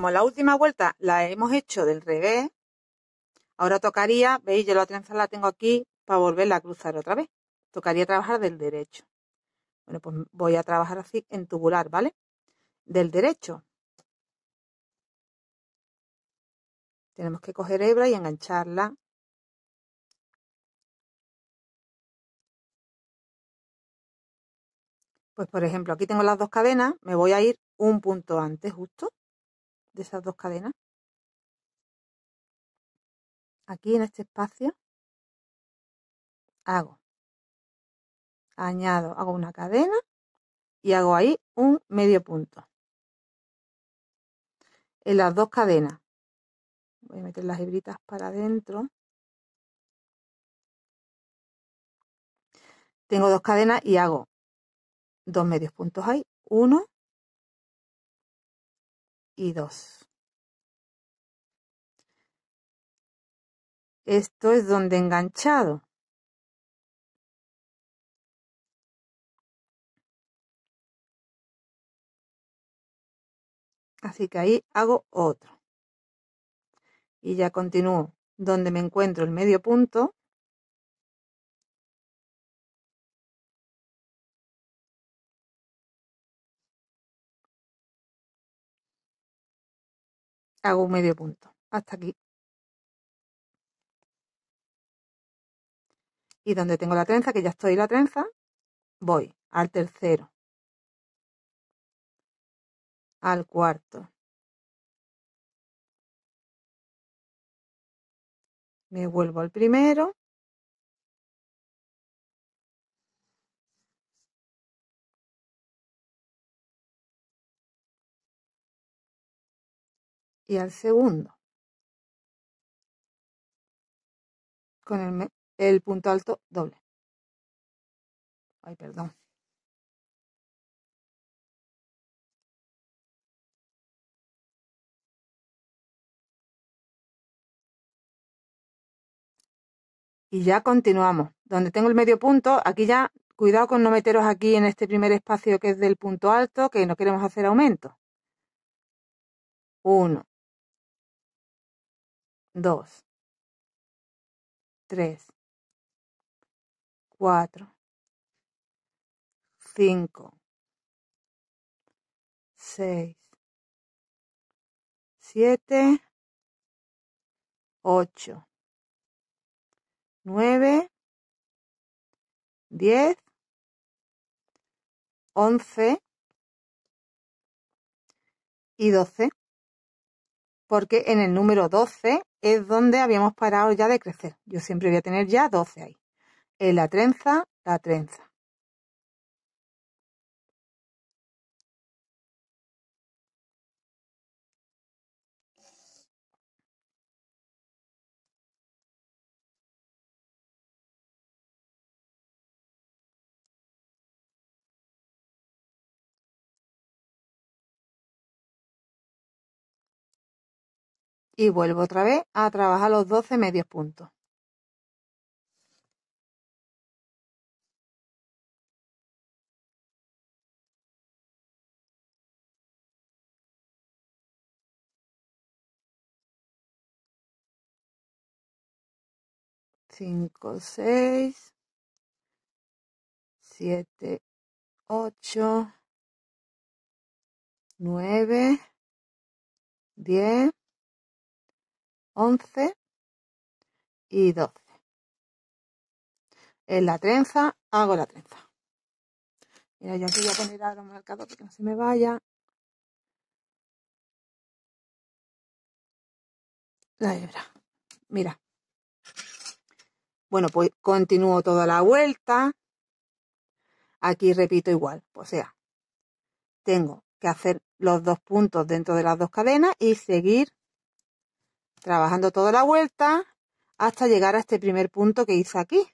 como la última vuelta la hemos hecho del revés, ahora tocaría, veis, yo la trenza la tengo aquí para volverla a cruzar otra vez. Tocaría trabajar del derecho. Bueno, pues voy a trabajar así en tubular, ¿vale? Del derecho. Tenemos que coger hebra y engancharla. Pues por ejemplo, aquí tengo las dos cadenas, me voy a ir un punto antes justo de esas dos cadenas. Aquí en este espacio hago una cadena y hago ahí un medio punto. En las dos cadenas voy a meter las hebritas para adentro. Tengo dos cadenas y hago dos medios puntos ahí, 1 y 2. Esto es donde he enganchado. Así que ahí hago otro. Y ya continúo donde me encuentro el medio punto. Hago un medio punto hasta aquí. Y donde tengo la trenza, que ya estoy en la trenza, voy al tercero, al cuarto. Me vuelvo al primero. Y al segundo. Con el punto alto doble. Ay, perdón. Y ya continuamos. Donde tengo el medio punto, aquí ya, cuidado con no meteros aquí en este primer espacio que es del punto alto, que no queremos hacer aumento. 1, 2, 3, 4, 5, 6, 7, 8, 9, 10, 11 y 12, porque en el número 12 es donde habíamos parado ya de crecer. Yo siempre voy a tener ya 12 ahí. En la trenza. Y vuelvo otra vez a trabajar los 12 medios puntos. Cinco, 6, 7, 8, 9, 10, 11 y 12. En la trenza hago la trenza. Mira, yo aquí voy a poner ahora un marcador para que no se me vaya. La hebra. Mira. Bueno, pues continúo toda la vuelta. Aquí repito igual. O sea, tengo que hacer los dos puntos dentro de las dos cadenas y seguir trabajando toda la vuelta hasta llegar a este primer punto que hice aquí.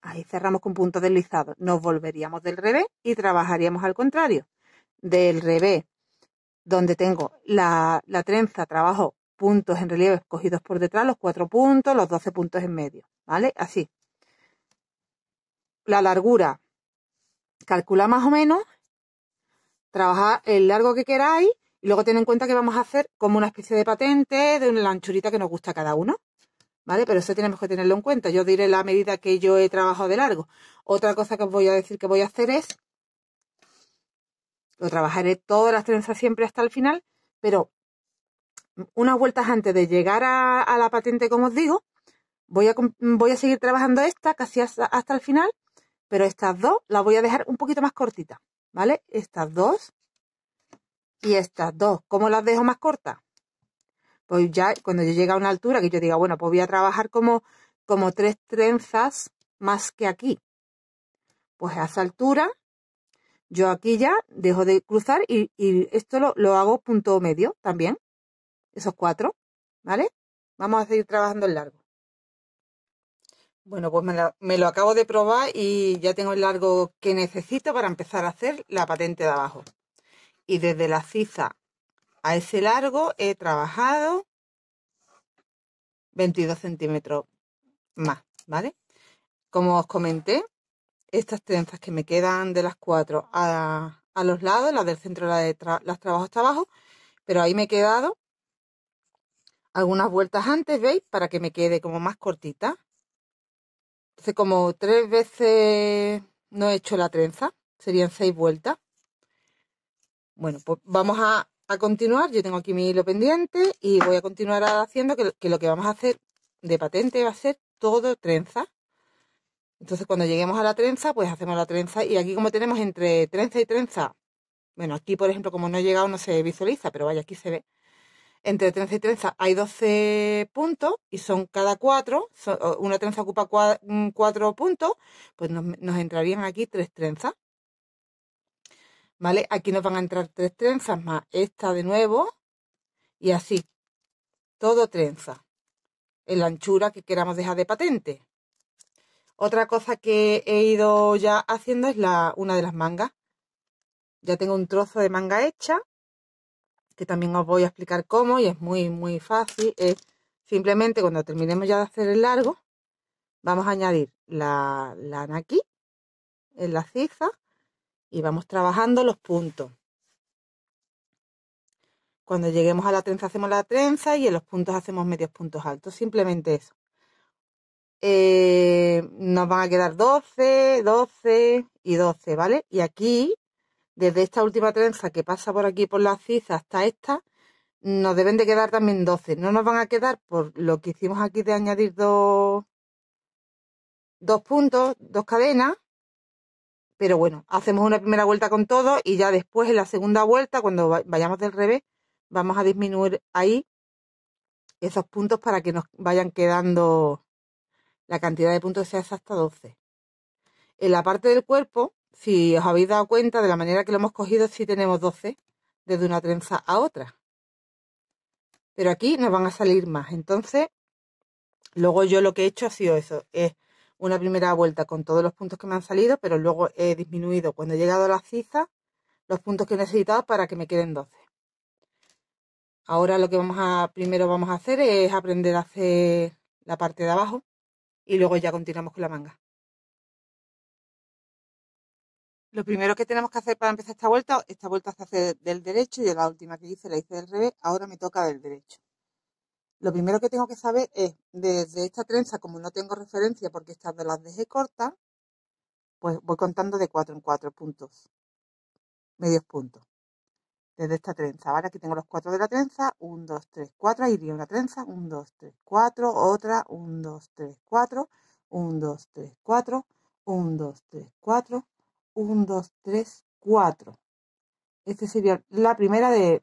Ahí cerramos con punto deslizado. Nos volveríamos del revés y trabajaríamos al contrario. Del revés, donde tengo la trenza, trabajo puntos en relieve cogidos por detrás, los 4 puntos, los 12 puntos en medio, ¿vale? Así. La largura, calcula más o menos, trabajar el largo que queráis Y luego ten en cuenta que vamos a hacer como una especie de patente de la anchurita que nos gusta a cada uno, ¿vale? Pero eso tenemos que tenerlo en cuenta. Yo diré la medida que yo he trabajado de largo. Otra cosa que os voy a decir que voy a hacer es, lo trabajaré todas las trenzas siempre hasta el final, pero unas vueltas antes de llegar a la patente, como os digo, voy a seguir trabajando esta casi hasta el final, pero estas dos las voy a dejar un poquito más cortitas, ¿vale? Estas dos y estas dos. ¿Cómo las dejo más cortas? Pues ya cuando yo llegue a una altura que yo diga, bueno, pues voy a trabajar como 3 trenzas más que aquí. Pues a esa altura, yo aquí ya dejo de cruzar y esto lo hago punto medio también. Esos 4, ¿vale? Vamos a seguir trabajando el largo. Bueno, pues me lo acabo de probar y ya tengo el largo que necesito para empezar a hacer la patente de abajo. Y desde la ciza a ese largo he trabajado 22 centímetros más, ¿vale? Como os comenté, estas trenzas que me quedan de las 4 a los lados, las del centro las trabajo hasta abajo, pero ahí me he quedado algunas vueltas antes, ¿veis? Para que me quede como más cortita. Entonces, como 3 veces no he hecho la trenza, serían 6 vueltas. Bueno, pues vamos a continuar. Yo tengo aquí mi hilo pendiente y voy a continuar haciendo que lo que vamos a hacer de patente va a ser todo trenza. Entonces, cuando lleguemos a la trenza, pues hacemos la trenza. Y aquí como tenemos entre trenza y trenza, bueno, aquí por ejemplo, como no he llegado no se visualiza, pero vaya, aquí se ve. Entre trenza y trenza hay 12 puntos y son cada 4. Una trenza ocupa 4 puntos, pues nos entrarían aquí 3 trenzas. ¿Vale? Aquí nos van a entrar 3 trenzas más esta de nuevo y así, todo trenza en la anchura que queramos dejar de patente. Otra cosa que he ido ya haciendo es una de las mangas. Ya tengo un trozo de manga hecha, que también os voy a explicar cómo y es muy, muy fácil. Es simplemente cuando terminemos ya de hacer el largo, vamos a añadir la lana aquí, en la ciza, y vamos trabajando los puntos. Cuando lleguemos a la trenza hacemos la trenza y en los puntos hacemos medios puntos altos. Simplemente eso. Nos van a quedar 12, 12 y 12, ¿vale? Y aquí, desde esta última trenza que pasa por aquí por la ciza hasta esta, nos deben de quedar también 12. No nos van a quedar por lo que hicimos aquí de añadir dos puntos, 2 cadenas. Pero bueno, hacemos una primera vuelta con todo y ya después en la segunda vuelta, cuando vayamos del revés, vamos a disminuir ahí esos puntos para que nos vayan quedando la cantidad de puntos sea hasta 12. En la parte del cuerpo, si os habéis dado cuenta de la manera que lo hemos cogido, sí tenemos 12 desde una trenza a otra. Pero aquí nos van a salir más. Entonces, luego yo lo que he hecho ha sido eso. Es una primera vuelta con todos los puntos que me han salido, pero luego he disminuido cuando he llegado a la ciza los puntos que he necesitado para que me queden 12. Ahora lo que primero vamos a hacer es aprender a hacer la parte de abajo y luego ya continuamos con la manga. Lo primero que tenemos que hacer para empezar esta vuelta se hace del derecho y la última que hice la hice del revés, ahora me toca del derecho. Lo primero que tengo que saber es, desde esta trenza, como no tengo referencia porque estas de las dejé cortas, pues voy contando de 4 en 4 puntos, medios puntos. Desde esta trenza, ¿vale? Aquí tengo los 4 de la trenza, 1, 2, 3, 4, ahí iría una trenza, 1, 2, 3, 4, otra, 1, 2, 3, 4, 1, 2, 3, 4, 1, 2, 3, 4, 1, 2, 3, 4. Esta sería la primera de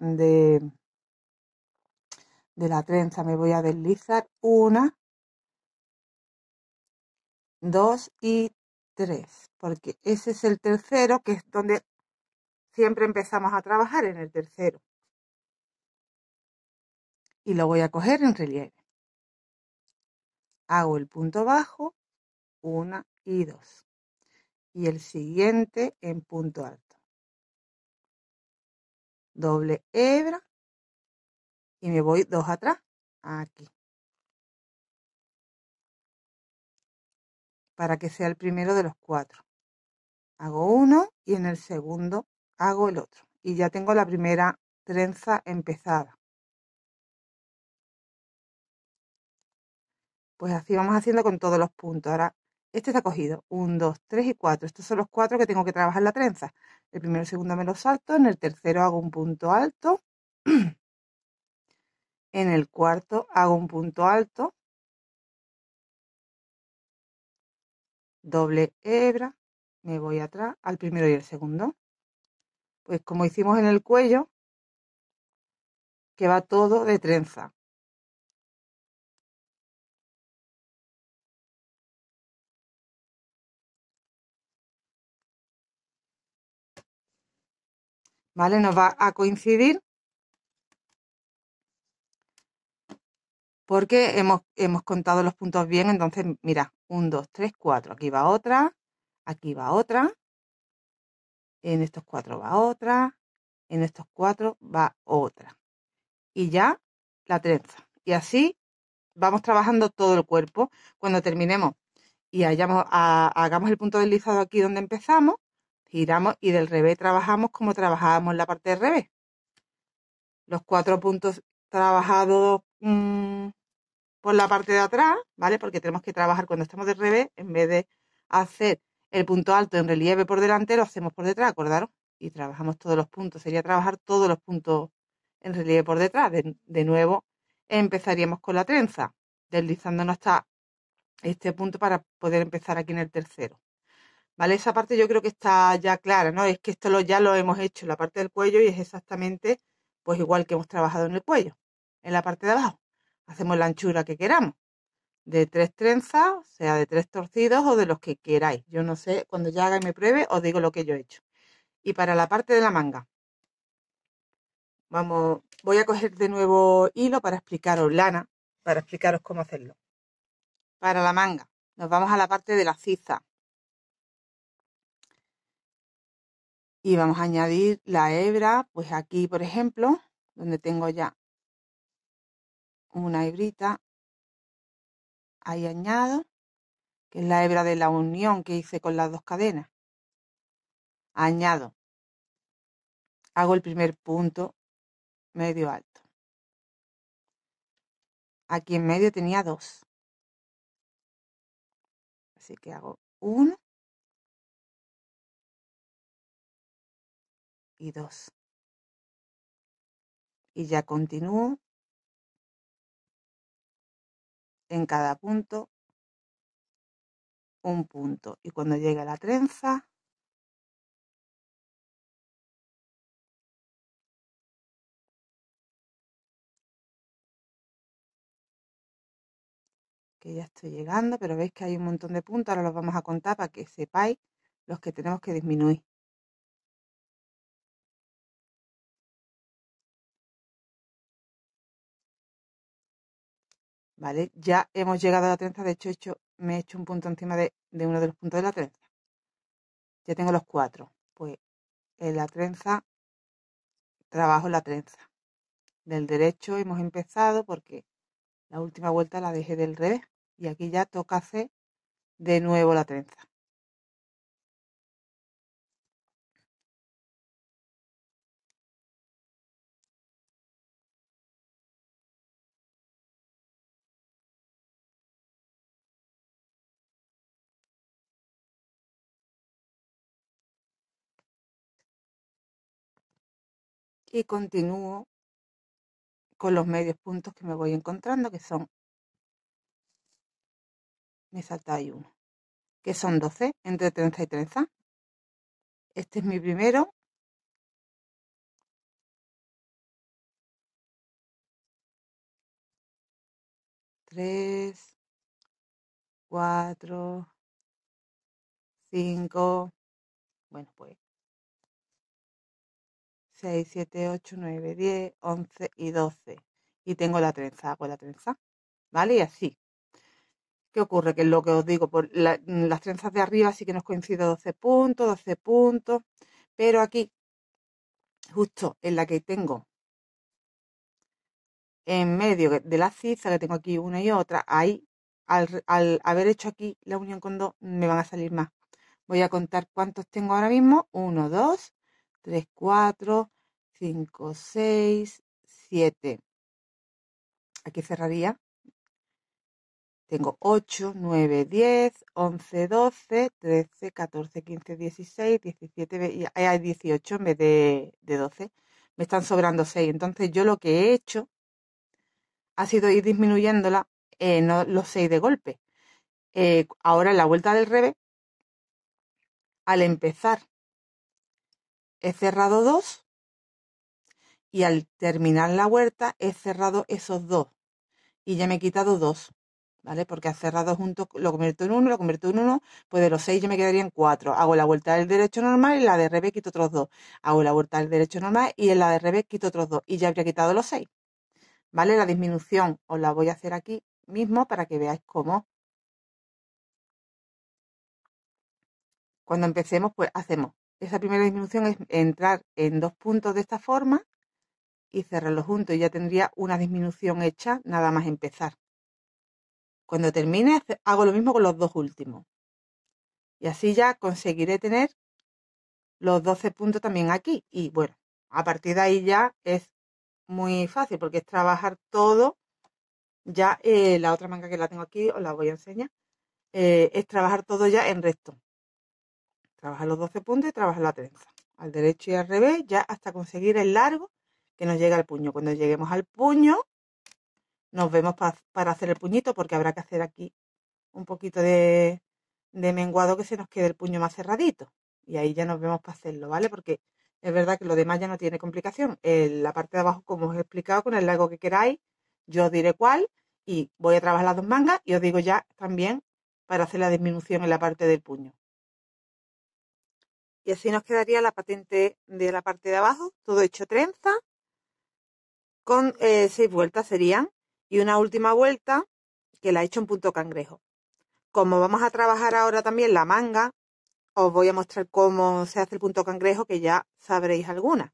la trenza. Me voy a deslizar 1, 2 y 3, porque ese es el tercero, que es donde siempre empezamos a trabajar, en el tercero. Y lo voy a coger en relieve. Hago el punto bajo, 1 y 2. Y el siguiente en punto alto. Doble hebra y me voy 2 atrás, aquí. Para que sea el primero de los 4. Hago uno y en el segundo hago el otro. Y ya tengo la primera trenza empezada. Pues así vamos haciendo con todos los puntos. Ahora, este está cogido. 1, 2, 3 y 4. Estos son los 4 que tengo que trabajar la trenza. El primero y el segundo me los salto. En el tercero hago un punto alto. En el cuarto hago un punto alto. Doble hebra. Me voy atrás al primero y el segundo. Pues como hicimos en el cuello, que va todo de trenza. ¿Vale? Nos va a coincidir porque hemos contado los puntos bien. Entonces, mira, 1, 2, 3, 4. Aquí va otra, aquí va otra, en estos 4 va otra, en estos 4 va otra. Y ya la trenza. Y así vamos trabajando todo el cuerpo. Cuando terminemos y hagamos el punto deslizado aquí donde empezamos, giramos y del revés trabajamos como trabajábamos la parte del revés. Los 4 puntos trabajados por la parte de atrás, ¿vale? Porque tenemos que trabajar cuando estamos de revés, en vez de hacer el punto alto en relieve por delante, lo hacemos por detrás, acordaros, y trabajamos todos los puntos. Sería trabajar todos los puntos en relieve por detrás. De nuevo, empezaríamos con la trenza, deslizándonos hasta este punto para poder empezar aquí en el tercero. ¿Vale? Esa parte yo creo que está ya clara, ¿no? Es que esto ya lo hemos hecho en la parte del cuello y es exactamente pues igual que hemos trabajado en el cuello, en la parte de abajo. Hacemos la anchura que queramos, de 3 trenzas, sea de 3 torcidos o de los que queráis. Yo no sé, cuando ya haga y me pruebe, os digo lo que yo he hecho. Y para la parte de la manga, voy a coger de nuevo hilo para explicaros, lana, para explicaros cómo hacerlo. Para la manga, nos vamos a la parte de la ciza. Y vamos a añadir la hebra, pues aquí, por ejemplo, donde tengo ya una hebrita, ahí añado, que es la hebra de la unión que hice con las 2 cadenas. Añado, hago el primer punto medio alto. Aquí en medio tenía 2. Así que hago 1 y 2. Y ya continúo en cada punto un punto. Y cuando llegue a la trenza, que ya estoy llegando, pero veis que hay un montón de puntos. Ahora los vamos a contar para que sepáis los que tenemos que disminuir. ¿Vale? Ya hemos llegado a la trenza, de hecho me he hecho un punto encima de uno de los puntos de la trenza. Ya tengo los 4. Pues en la trenza, trabajo la trenza. Del derecho hemos empezado porque la última vuelta la dejé del revés. Y aquí ya toca hacer de nuevo la trenza. Y continúo con los medios puntos que me voy encontrando, que son, me salta ahí uno, que son 12 entre trenza y trenza. Este es mi primero. Tres, 4, 5, bueno, pues 6, 7, 8, 9, 10, 11 y 12. Y tengo la trenza, hago la trenza, ¿vale? Y así. ¿Qué ocurre? Que es lo que os digo, por las trenzas de arriba sí que nos coincide 12 puntos, 12 puntos, pero aquí, justo en la que tengo en medio de la ciza, que tengo aquí una y otra, ahí, al haber hecho aquí la unión con 2, me van a salir más. Voy a contar cuántos tengo ahora mismo. 1, 2, 3, 4, 5, 6, 7. Aquí cerraría. Tengo 8, 9, 10, 11, 12, 13, 14, 15, 16, 17, y hay 18 en vez de 12. Me están sobrando 6. Entonces yo lo que he hecho ha sido ir disminuyéndola, no los 6 de golpe. Ahora en la vuelta del revés, al empezar he cerrado 2 y al terminar la vuelta he cerrado esos 2 y ya me he quitado 2. ¿Vale? Porque al cerrado juntos lo convierto en 1, lo convierto en 1, pues de los 6 yo me quedaría en 4. Hago la vuelta del derecho normal y la de revés quito otros 2. Hago la vuelta del derecho normal y en la de revés quito otros 2. Y ya habría quitado los 6. ¿Vale? La disminución os la voy a hacer aquí mismo para que veáis cómo. Cuando empecemos, pues hacemos. Esa primera disminución es entrar en 2 puntos de esta forma y cerrarlos juntos. Y ya tendría una disminución hecha nada más empezar. Cuando termine, hago lo mismo con los 2 últimos. Y así ya conseguiré tener los 12 puntos también aquí. Y bueno, a partir de ahí ya es muy fácil porque es trabajar todo. Ya la otra manga que la tengo aquí os la voy a enseñar. Es trabajar todo ya en recto. Trabajar los 12 puntos y trabajar la trenza. Al derecho y al revés, ya hasta conseguir el largo que nos llega al puño. Cuando lleguemos al puño, nos vemos para hacer el puñito porque habrá que hacer aquí un poquito de menguado que se nos quede el puño más cerradito. Y ahí ya nos vemos para hacerlo, ¿vale? Porque es verdad que lo demás ya no tiene complicación. La parte de abajo, como os he explicado, con el largo que queráis, yo os diré cuál y voy a trabajar las 2 mangas y os digo ya también para hacer la disminución en la parte del puño. Y así nos quedaría la patente de la parte de abajo, todo hecho trenza, con 6 vueltas serían, y una última vuelta que la he hecho en punto cangrejo. Como vamos a trabajar ahora también la manga, os voy a mostrar cómo se hace el punto cangrejo, que ya sabréis alguna.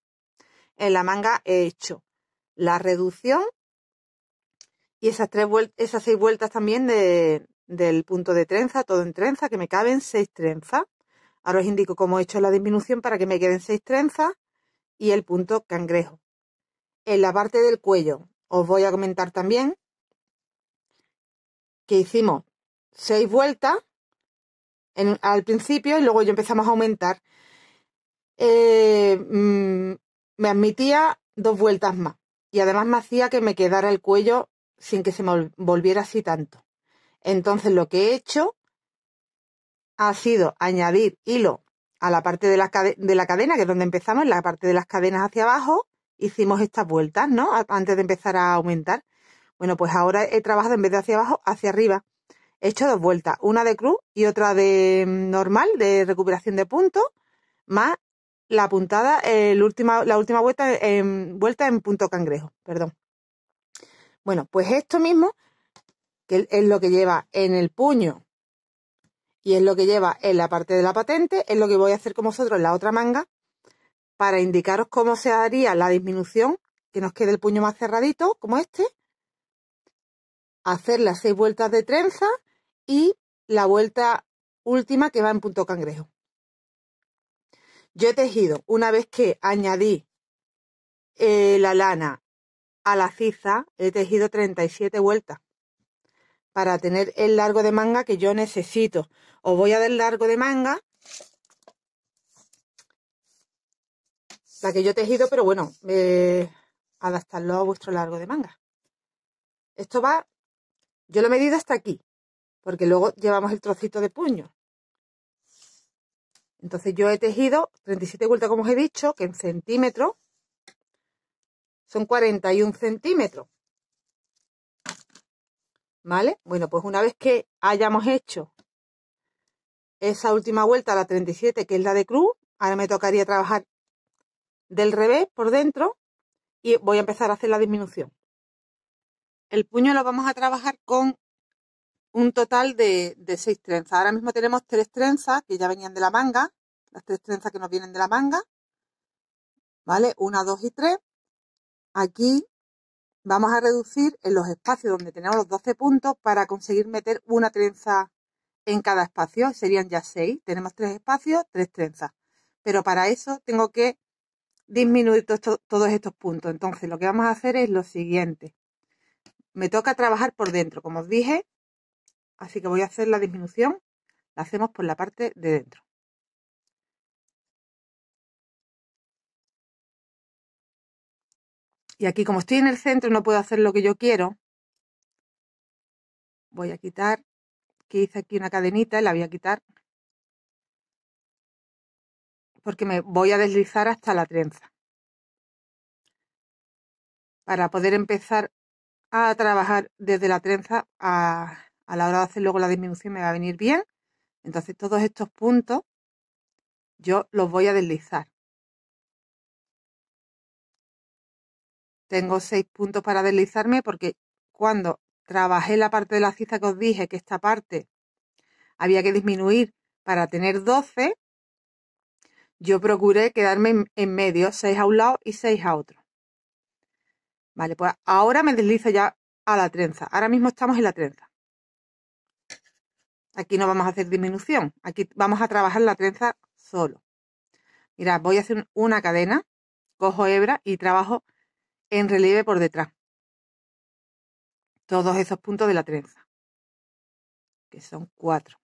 En la manga he hecho la reducción y esas 6 vueltas también del punto de trenza, todo en trenza, que me caben 6 trenzas. Ahora os indico cómo he hecho la disminución para que me queden 6 trenzas y el punto cangrejo. En la parte del cuello os voy a comentar también que hicimos 6 vueltas al principio y luego ya empezamos a aumentar. Me admitía 2 vueltas más y además me hacía que me quedara el cuello sin que se me volviera así tanto. Entonces lo que he hecho ha sido añadir hilo a la parte de la cadena, que es donde empezamos, en la parte de las cadenas hacia abajo, hicimos estas vueltas, ¿no? Antes de empezar a aumentar. Bueno, pues ahora he trabajado en vez de hacia abajo, hacia arriba. He hecho 2 vueltas, una de cruz y otra de normal, de recuperación de puntos, más la puntada, la última vuelta en punto cangrejo, perdón. Bueno, pues esto mismo, que es lo que lleva en el puño y es lo que lleva en la parte de la patente, es lo que voy a hacer con vosotros en la otra manga para indicaros cómo se haría la disminución, que nos quede el puño más cerradito, como este, hacer las 6 vueltas de trenza y la vuelta última que va en punto cangrejo. Yo he tejido, una vez que añadí la lana a la ciza, he tejido 37 vueltas para tener el largo de manga que yo necesito. Os voy a dar el largo de manga, la que yo he tejido, pero bueno, adaptarlo a vuestro largo de manga. Esto va, yo lo he medido hasta aquí, porque luego llevamos el trocito de puño. Entonces yo he tejido 37 vueltas, como os he dicho, que en centímetros son 41 centímetros. ¿Vale? Bueno, pues una vez que hayamos hecho esa última vuelta, la 37, que es la de cruz, ahora me tocaría trabajar del revés por dentro y voy a empezar a hacer la disminución. El puño lo vamos a trabajar con un total de 6 trenzas. Ahora mismo tenemos 3 trenzas que ya venían de la manga, las 3 trenzas que nos vienen de la manga, ¿vale? 1, 2 y 3. Aquí vamos a reducir en los espacios donde tenemos los 12 puntos para conseguir meter una trenza en cada espacio. Serían ya 6. Tenemos 3 espacios, 3 trenzas. Pero para eso tengo que disminuir todos estos puntos. Entonces lo que vamos a hacer es lo siguiente. Me toca trabajar por dentro, como os dije, así que voy a hacer la disminución. La hacemos por la parte de dentro. Y aquí, como estoy en el centro, no puedo hacer lo que yo quiero. Voy a quitar, que hice aquí una cadenita y la voy a quitar, porque me voy a deslizar hasta la trenza. Para poder empezar a trabajar desde la trenza, a la hora de hacer luego la disminución me va a venir bien. Entonces todos estos puntos yo los voy a deslizar. Tengo 6 puntos para deslizarme porque cuando trabajé la parte de la ciza que os dije que esta parte había que disminuir para tener 12, yo procuré quedarme en medio, 6 a un lado y 6 a otro. Vale, pues ahora me deslizo ya a la trenza. Ahora mismo estamos en la trenza. Aquí no vamos a hacer disminución. Aquí vamos a trabajar la trenza solo. Mirad, voy a hacer una cadena, cojo hebra y trabajo en relieve por detrás. Todos esos puntos de la trenza, que son 4.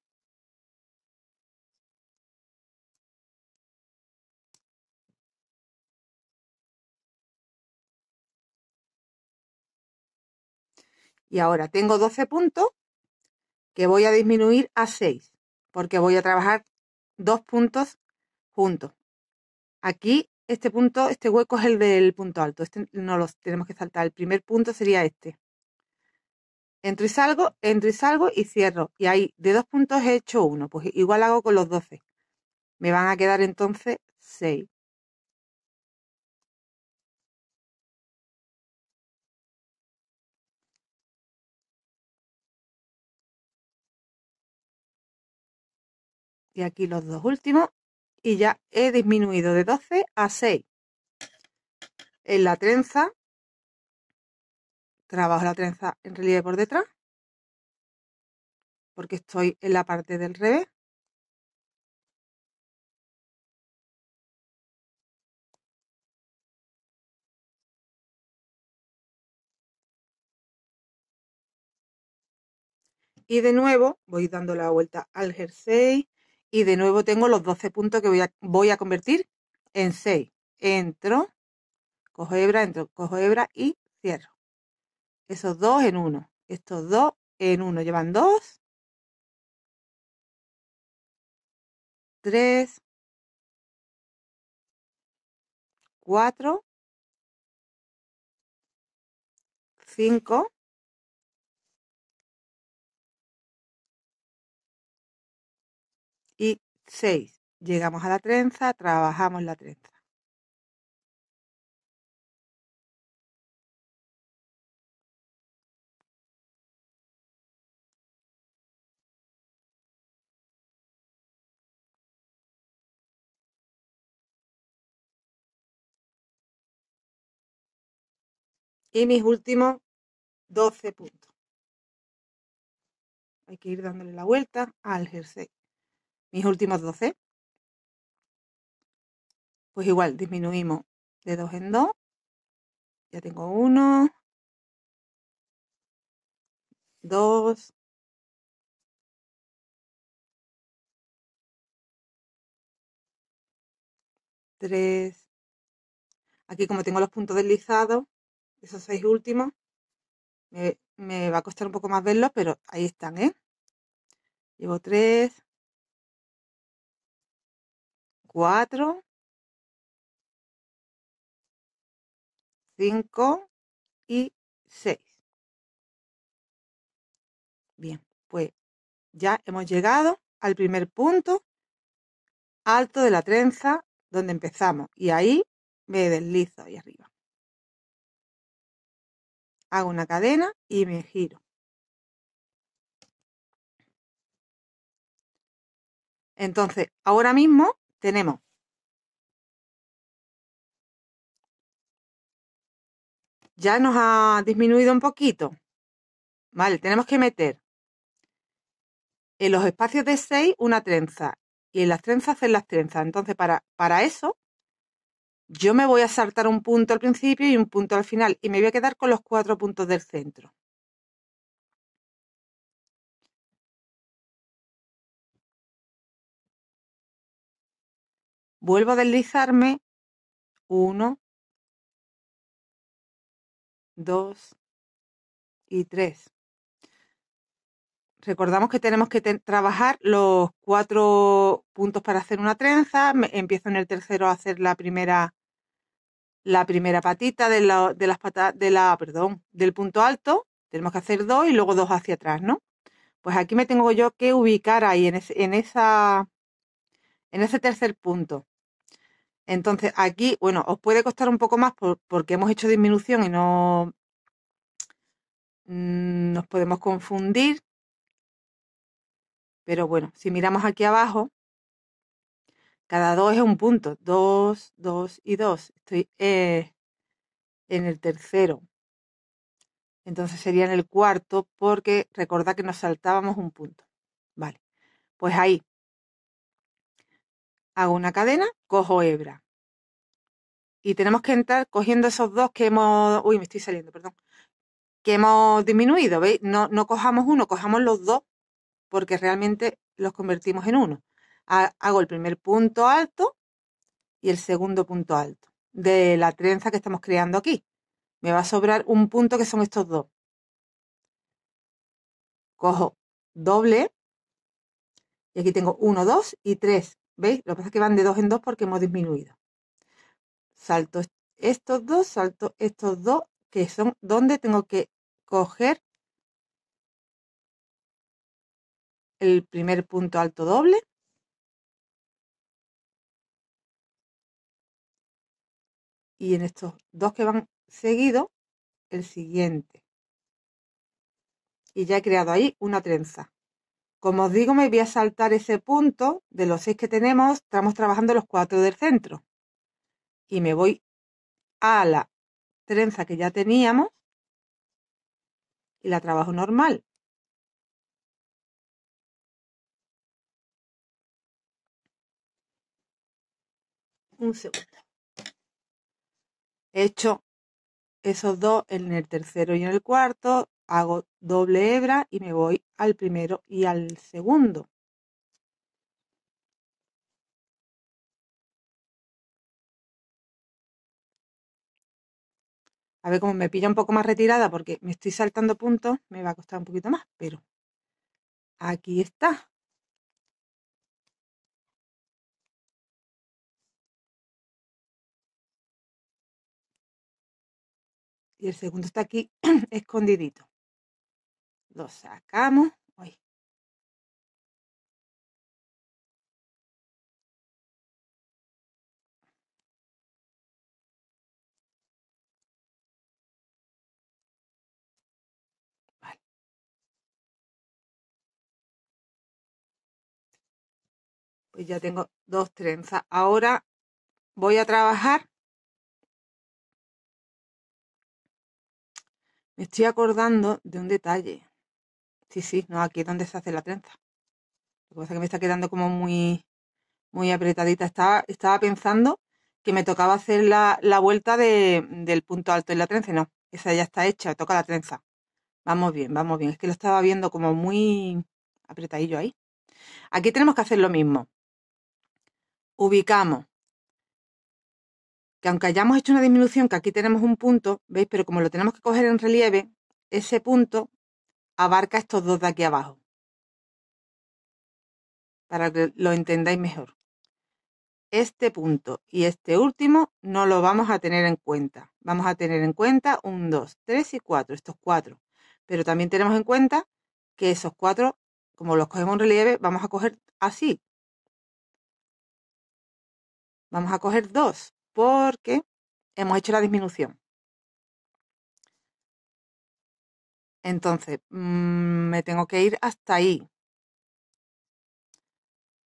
Y ahora tengo 12 puntos que voy a disminuir a 6, porque voy a trabajar 2 puntos juntos. Aquí este punto, este hueco es el del punto alto, este no los tenemos que saltar. El primer punto sería este. Entro y salgo y cierro. Y ahí de 2 puntos he hecho 1, pues igual hago con los 12. Me van a quedar entonces 6. Y aquí los dos últimos. Y ya he disminuido de 12 a 6. En la trenza, trabajo la trenza en relieve por detrás, porque estoy en la parte del revés. Y de nuevo voy dando la vuelta al jersey y de nuevo tengo los 12 puntos que voy a convertir en 6. Entro, cojo hebra y cierro. Esos 2 en 1. Estos 2 en 1. Llevan 2, 3, 4, 5 y 6. Llegamos a la trenza, trabajamos la trenza. Y mis últimos 12 puntos. Hay que ir dándole la vuelta al jersey. Mis últimos 12. Pues igual disminuimos de 2 en 2. Ya tengo 1, 2, 3. Aquí como tengo los puntos deslizados, esos 6 últimos, me va a costar un poco más verlos, pero ahí están, ¿eh? Llevo 3, 4, 5 y 6. Bien, pues ya hemos llegado al primer punto alto de la trenza donde empezamos. Y ahí me deslizo ahí arriba. Hago una cadena y me giro. Entonces, ahora mismo tenemos ya nos ha disminuido un poquito. Vale, tenemos que meter en los espacios de 6 una trenza y en las trenzas hacer las trenzas. Entonces, para eso Yo me voy a saltar un punto al principio y un punto al final y me voy a quedar con los 4 puntos del centro. Vuelvo a deslizarme 1, 2 y 3. Recordamos que tenemos que trabajar los 4 puntos para hacer una trenza. Empiezo en el tercero a hacer la primera patita del punto alto. Tenemos que hacer 2 y luego 2 hacia atrás, ¿no? Pues aquí me tengo yo que ubicar ahí en ese tercer punto. Entonces aquí, bueno, os puede costar un poco más porque hemos hecho disminución y no nos podemos confundir. Pero bueno, si miramos aquí abajo, cada 2 es un punto. 2, 2 y 2. Estoy en el tercero. Entonces sería en el cuarto porque recordad que nos saltábamos un punto. Vale, pues ahí hago una cadena, cojo hebra. Y tenemos que entrar cogiendo esos dos que hemos... Uy, me estoy saliendo, perdón. Que hemos disminuido, ¿veis? No cojamos uno, cojamos los dos porque realmente los convertimos en uno. Hago el primer punto alto y el segundo punto alto de la trenza que estamos creando aquí. Me va a sobrar un punto que son estos dos. Cojo doble y aquí tengo 1, 2 y 3. ¿Veis? Lo que pasa es que van de 2 en 2 porque hemos disminuido. Salto estos dos, salto estos dos, que son donde tengo que coger el primer punto alto doble. Y en estos dos que van seguidos, el siguiente. Y ya he creado ahí una trenza. Como os digo, me voy a saltar ese punto de los 6 que tenemos. Estamos trabajando los 4 del centro. Y me voy a la trenza que ya teníamos y la trabajo normal. Un segundo. He hecho esos dos en el tercero y en el cuarto. Hago doble hebra y me voy al primero y al segundo. A ver, como me pilla un poco más retirada porque me estoy saltando puntos, me va a costar un poquito más, pero aquí está. Y el segundo está aquí escondidito. Lo sacamos. Uy. Vale. Pues ya tengo 2 trenzas. Ahora voy a trabajar. Me estoy acordando de un detalle. Sí, no, aquí es donde se hace la trenza. Lo que pasa es que me está quedando como muy apretadita. Estaba pensando que me tocaba hacer la vuelta del punto alto en la trenza. No, esa ya está hecha, toca la trenza. Vamos bien, vamos bien. Es que lo estaba viendo como muy apretadillo ahí. Aquí tenemos que hacer lo mismo. Ubicamos. Que aunque hayamos hecho una disminución, que aquí tenemos un punto, ¿veis? Pero como lo tenemos que coger en relieve, ese punto abarca estos dos de aquí abajo. Para que lo entendáis mejor. Este punto y este último no lo vamos a tener en cuenta. Vamos a tener en cuenta 1, 2, 3 y 4, estos 4. Pero también tenemos en cuenta que esos 4, como los cogemos en relieve, vamos a coger así. Vamos a coger 2 porque hemos hecho la disminución. Entonces, me tengo que ir hasta ahí.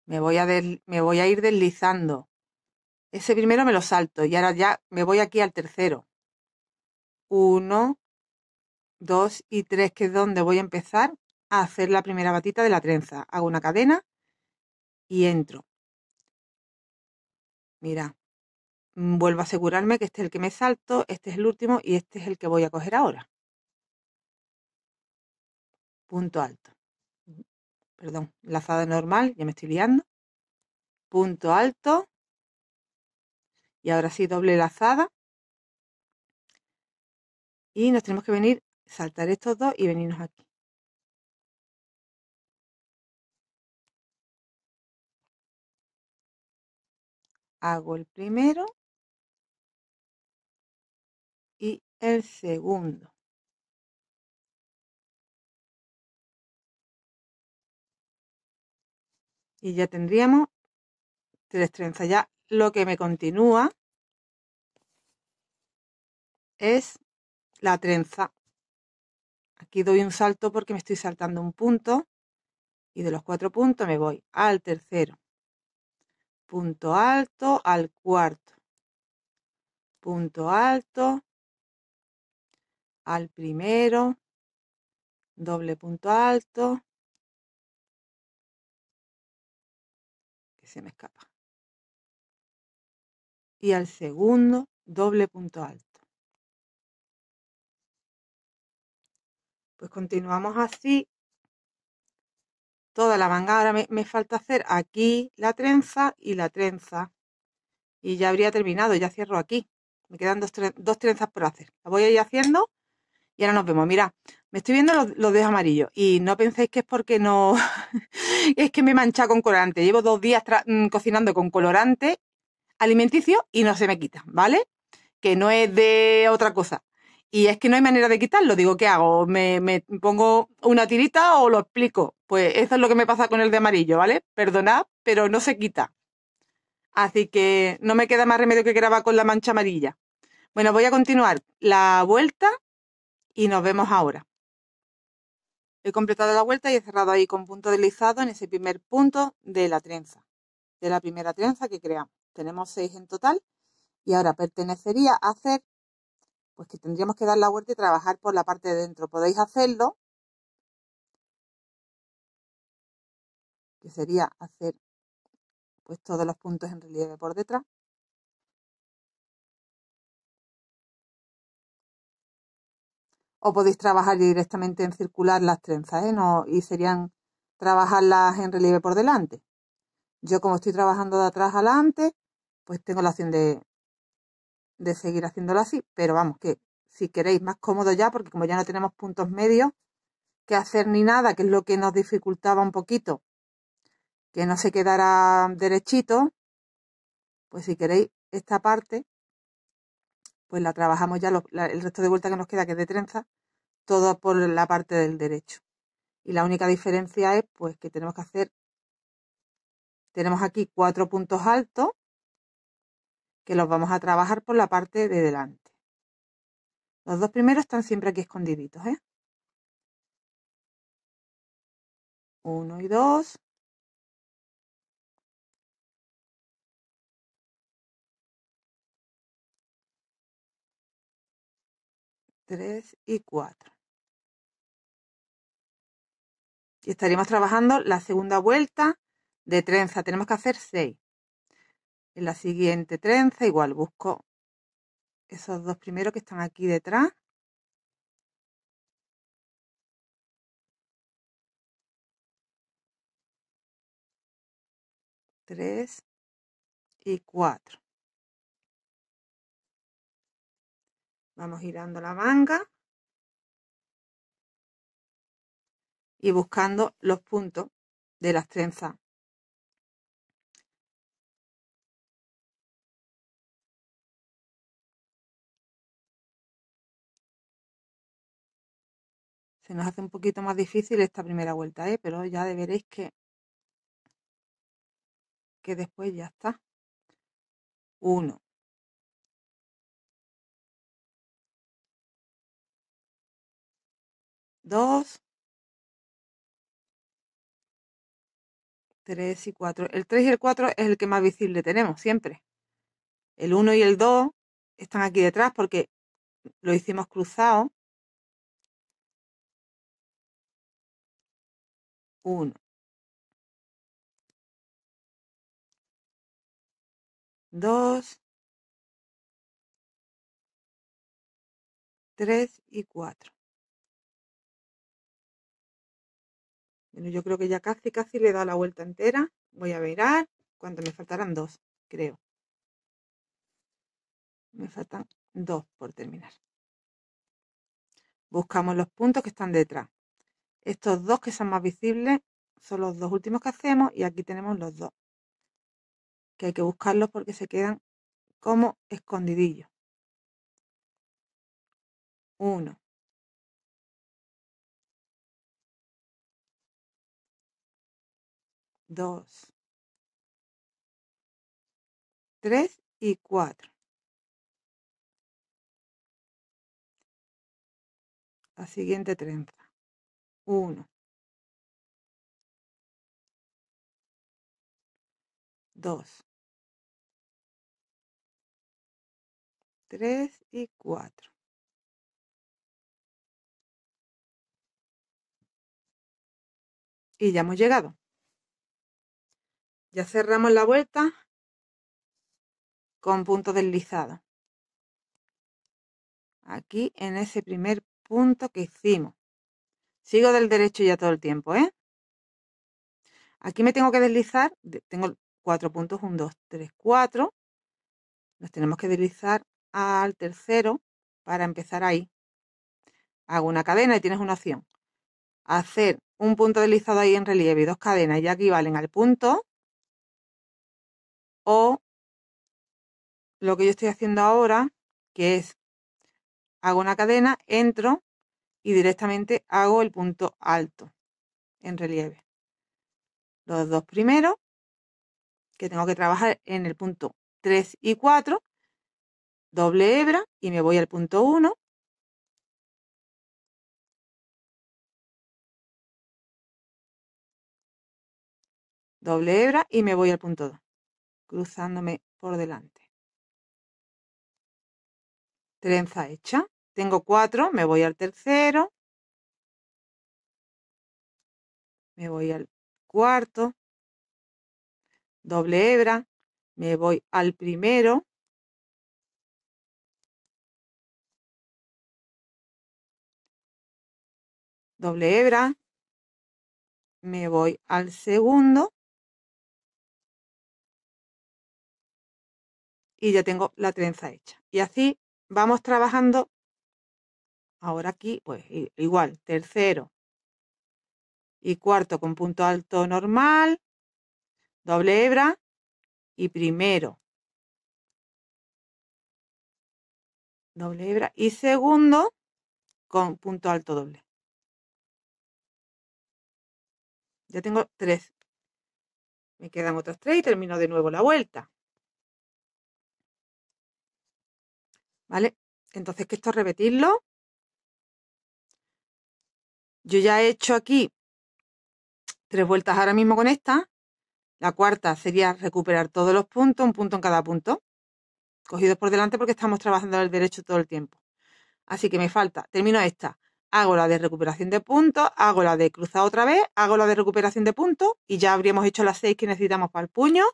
Me voy a ir deslizando. Ese primero me lo salto y ahora ya me voy aquí al tercero. 1, 2 y 3, que es donde voy a empezar a hacer la primera batita de la trenza. Hago una cadena y entro. Mira, vuelvo a asegurarme que este es el que me salto, este es el último y este es el que voy a coger ahora. Punto alto. Perdón, lazada normal, ya me estoy liando. Punto alto. Y ahora sí, doble lazada. Y nos tenemos que venir, saltar estos dos y venirnos aquí. Hago el primero y el segundo. Y ya tendríamos 3 trenzas. Ya lo que me continúa es la trenza. Aquí doy un salto porque me estoy saltando un punto. Y de los 4 puntos me voy al tercero. Punto alto, al cuarto. Punto alto, al primero. Doble punto alto. Que se me escapa. Y al segundo, doble punto alto. Pues continuamos así toda la manga. Ahora me falta hacer aquí la trenza y la trenza. Y ya habría terminado, ya cierro aquí. Me quedan dos trenzas por hacer. La voy a ir haciendo y ahora nos vemos. Mirad, me estoy viendo los dedos amarillos y no penséis que es porque no... es que me he manchado con colorante. Llevo 2 días cocinando con colorante alimenticio y no se me quita, ¿vale? Que no es de otra cosa. Y es que no hay manera de quitarlo. Digo, ¿qué hago? ¿Me pongo una tirita o lo explico? Pues eso es lo que me pasa con el de amarillo, ¿vale? Perdonad, pero no se quita. Así que no me queda más remedio que grabar con la mancha amarilla. Bueno, voy a continuar la vuelta y nos vemos ahora. He completado la vuelta y he cerrado ahí con punto deslizado en ese primer punto de la trenza, de la primera trenza que creamos. Tenemos 6 en total y ahora pertenecería a hacer, pues que tendríamos que dar la vuelta y trabajar por la parte de dentro. Podéis hacerlo, que sería hacer pues todos los puntos en relieve por detrás. O podéis trabajar directamente en circular las trenzas, no, y serían trabajarlas en relieve por delante. Yo como estoy trabajando de atrás adelante, pues tengo la opción de seguir haciéndolo así, pero vamos, que si queréis más cómodo ya, porque como ya no tenemos puntos medios que hacer ni nada, que es lo que nos dificultaba un poquito, que no se quedara derechito, pues si queréis esta parte, pues la trabajamos ya el resto de vuelta que nos queda, que es de trenza, todo por la parte del derecho. Y la única diferencia es pues que tenemos que hacer, tenemos aquí 4 puntos altos que los vamos a trabajar por la parte de delante. Los 2 primeros están siempre aquí escondiditos, 1 y 2. 3 y 4. Y estaríamos trabajando la segunda vuelta de trenza. Tenemos que hacer 6. En la siguiente trenza igual busco esos 2 primeros que están aquí detrás. Tres y 4. Vamos girando la manga y buscando los puntos de las trenzas. Se nos hace un poquito más difícil esta primera vuelta, pero ya veréis que después ya está. 1, 2, 3 y 4. El 3 y el 4 es el que más visible tenemos siempre. El 1 y el 2 están aquí detrás porque lo hicimos cruzado. 1, 2 3 y 4. Bueno, yo creo que ya casi le he dado la vuelta entera. Voy a mirar cuánto me faltarán 2, creo. Me faltan 2 por terminar. Buscamos los puntos que están detrás. Estos 2 que son más visibles son los 2 últimos que hacemos y aquí tenemos los 2. Que hay que buscarlos porque se quedan como escondidillos. 1, 2, 3 y 4. La siguiente trenza. 1, 2, 3 y 4. Y ya hemos llegado. Ya cerramos la vuelta con punto deslizado. Aquí en ese primer punto que hicimos. Sigo del derecho ya todo el tiempo, ¿eh? Aquí me tengo que deslizar. Tengo 4 puntos, 1, 2, 3, 4. Nos tenemos que deslizar al tercero para empezar ahí. Hago una cadena y tienes una opción. Hacer un punto deslizado ahí en relieve y 2 cadenas ya equivalen al punto. O lo que yo estoy haciendo ahora, que es hago una cadena, entro y directamente hago el punto alto en relieve. Los 2 primeros, que tengo que trabajar en el punto 3 y 4, doble hebra y me voy al punto 1. Doble hebra y me voy al punto 2, cruzándome por delante. Trenza hecha. Tengo 4, me voy al tercero. Me voy al cuarto. Doble hebra. Me voy al primero. Doble hebra. Me voy al segundo. Y ya tengo la trenza hecha. Y así vamos trabajando. Ahora aquí, pues igual, tercero y cuarto con punto alto normal, doble hebra y primero, doble hebra y segundo con punto alto doble. Ya tengo 3. Me quedan otros 3 y termino de nuevo la vuelta. ¿Vale? Entonces, que esto es repetirlo. Yo ya he hecho aquí 3 vueltas ahora mismo con esta. La cuarta sería recuperar todos los puntos, un punto en cada punto, cogidos por delante porque estamos trabajando el derecho todo el tiempo. Así que me falta, termino esta, hago la de recuperación de puntos, hago la de cruzado otra vez, hago la de recuperación de puntos y ya habríamos hecho las 6 que necesitamos para el puño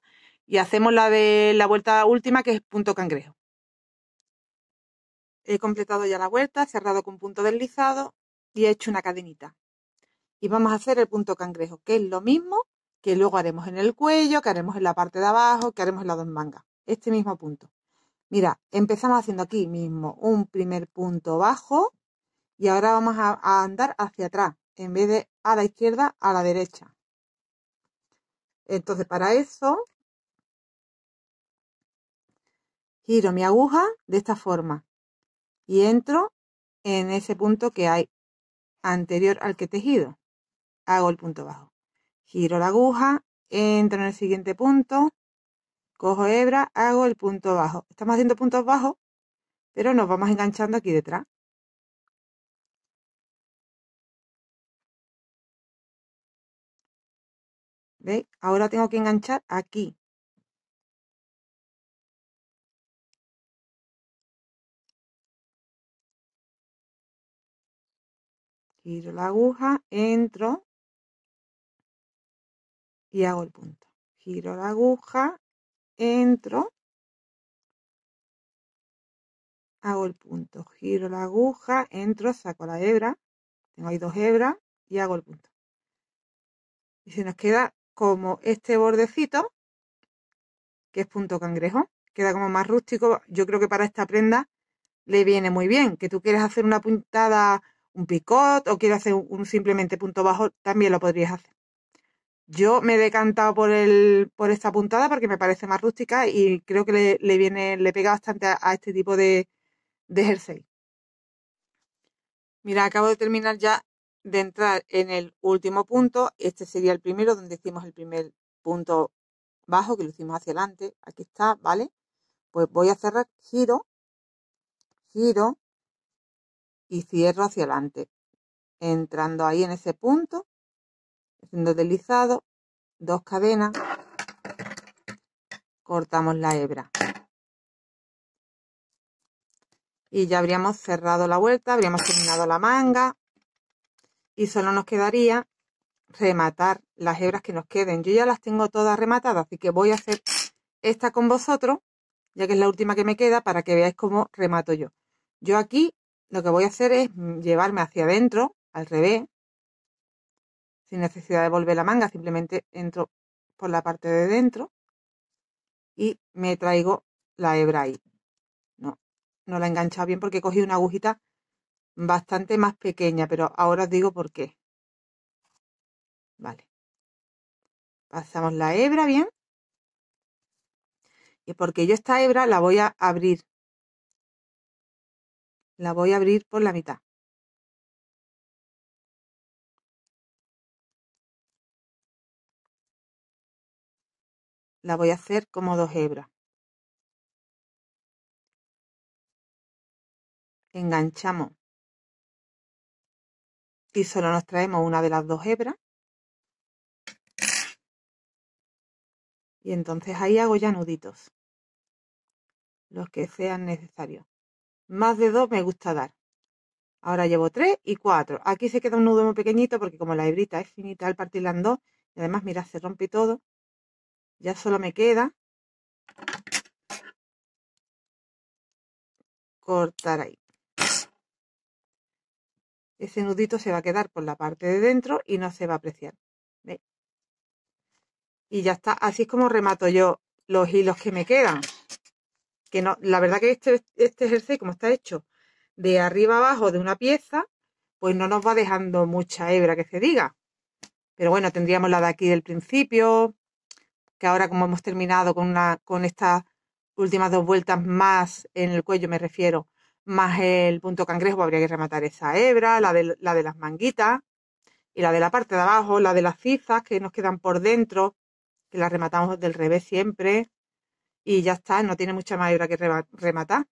y hacemos la de la vuelta última que es punto cangrejo. He completado ya la vuelta, cerrado con punto deslizado y he hecho una cadenita. Y vamos a hacer el punto cangrejo, que es lo mismo que luego haremos en el cuello, que haremos en la parte de abajo, que haremos en las 2 mangas. Este mismo punto. Mira, empezamos haciendo aquí mismo un primer punto bajo y ahora vamos a andar hacia atrás, en vez de a la izquierda, a la derecha. Entonces, para eso, giro mi aguja de esta forma y entro en ese punto que hay anterior al que he tejido. Hago el punto bajo. Giro la aguja, entro en el siguiente punto, cojo hebra, hago el punto bajo. Estamos haciendo puntos bajos, pero nos vamos enganchando aquí detrás. ¿Veis? Ahora tengo que enganchar aquí. Giro la aguja, entro y hago el punto. Giro la aguja, entro, hago el punto, giro la aguja, entro, saco la hebra, tengo ahí 2 hebras y hago el punto. Y se nos queda como este bordecito, que es punto cangrejo, queda como más rústico. Yo creo que para esta prenda le viene muy bien. Que tú quieres hacer una puntada, un picot, o quieres hacer un simplemente punto bajo, también lo podrías hacer. Yo me he decantado por esta puntada porque me parece más rústica y creo que le pega bastante a este tipo de jersey. Mira, acabo de terminar ya de entrar en el último punto. Este sería el primero, donde hicimos el primer punto bajo, que lo hicimos hacia adelante. Aquí está, ¿vale? Pues voy a cerrar, giro, giro y cierro hacia adelante. Entrando ahí en ese punto, haciendo deslizado, 2 cadenas, cortamos la hebra. Y ya habríamos cerrado la vuelta, habríamos terminado la manga y solo nos quedaría rematar las hebras que nos queden. Yo ya las tengo todas rematadas, así que voy a hacer esta con vosotros, ya que es la última que me queda, para que veáis cómo remato yo. Yo aquí lo que voy a hacer es llevarme hacia adentro, al revés, sin necesidad de volver la manga, simplemente entro por la parte de dentro y me traigo la hebra ahí. No la he enganchado bien porque he cogido una agujita bastante más pequeña, pero ahora os digo por qué. Vale. Pasamos la hebra bien. Y porque yo esta hebra la voy a abrir. La voy a abrir por la mitad. La voy a hacer como 2 hebras. Enganchamos. Y solo nos traemos una de las 2 hebras. Y entonces ahí hago ya nuditos. Los que sean necesarios. Más de 2 me gusta dar. Ahora llevo 3 y 4. Aquí se queda un nudo muy pequeñito porque como la hebrita es finita al partirla en 2, y además, mirad, se rompe todo. Ya solo me queda cortar ahí. Ese nudito se va a quedar por la parte de dentro y no se va a apreciar. ¿Veis? Y ya está. Así es como remato yo los hilos que me quedan. Que no, la verdad que este jersey, como está hecho de arriba abajo de una pieza, pues no nos va dejando mucha hebra que se diga. Pero bueno, tendríamos la de aquí del principio, que ahora como hemos terminado con estas últimas 2 vueltas más en el cuello, me refiero, más el punto cangrejo, habría que rematar esa hebra, la de las manguitas y la de la parte de abajo, la de las cizas que nos quedan por dentro, que las rematamos del revés siempre y ya está, no tiene mucha más hebra que rematar.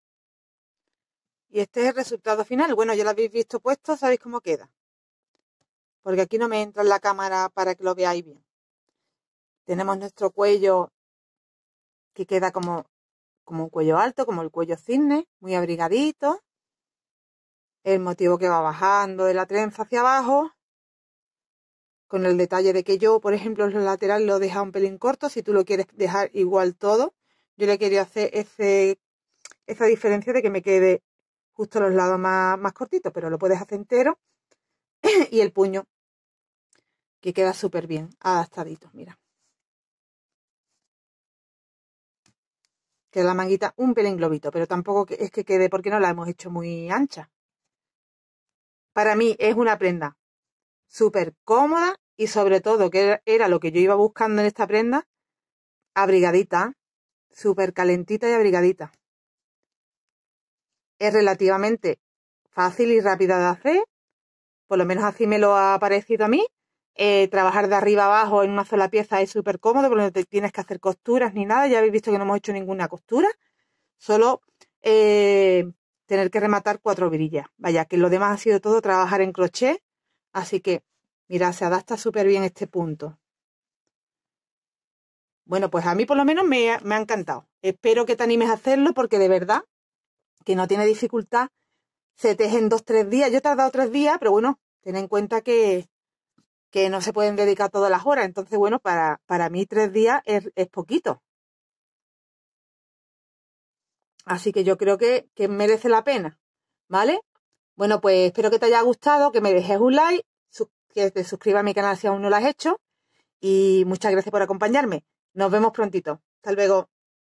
Y este es el resultado final. Bueno, ya lo habéis visto puesto, sabéis cómo queda. Porque aquí no me entra en la cámara para que lo veáis bien. Tenemos nuestro cuello que queda como un cuello alto, como el cuello cisne, muy abrigadito. El motivo que va bajando de la trenza hacia abajo. Con el detalle de que yo, por ejemplo, en los laterales lo he dejado un pelín corto. Si tú lo quieres dejar igual todo, yo le quería hacer esa diferencia de que me quede justo los lados más cortitos, pero lo puedes hacer entero. Y el puño, que queda súper bien adaptadito, mira. Queda la manguita un pelín globito, pero tampoco es que quede porque no la hemos hecho muy ancha. Para mí es una prenda súper cómoda y sobre todo, que era lo que yo iba buscando en esta prenda, abrigadita, súper calentita y abrigadita. Es relativamente fácil y rápida de hacer, por lo menos así me lo ha parecido a mí. Trabajar de arriba abajo en una sola pieza es súper cómodo porque no te tienes que hacer costuras ni nada. Ya habéis visto que no hemos hecho ninguna costura, solo tener que rematar 4 virillas. Vaya, que lo demás ha sido todo trabajar en crochet, así que mira, se adapta súper bien este punto. Bueno, pues a mí por lo menos me ha encantado. Espero que te animes a hacerlo porque de verdad que no tiene dificultad. Se teje en 2-3 días. Yo he tardado 3 días, pero bueno, ten en cuenta que no se pueden dedicar todas las horas. Entonces, bueno, para mí 3 días es poquito. Así que yo creo que merece la pena, ¿vale? Bueno, pues espero que te haya gustado, que me dejes un like, que te suscribas a mi canal si aún no lo has hecho y muchas gracias por acompañarme. Nos vemos prontito. Hasta luego.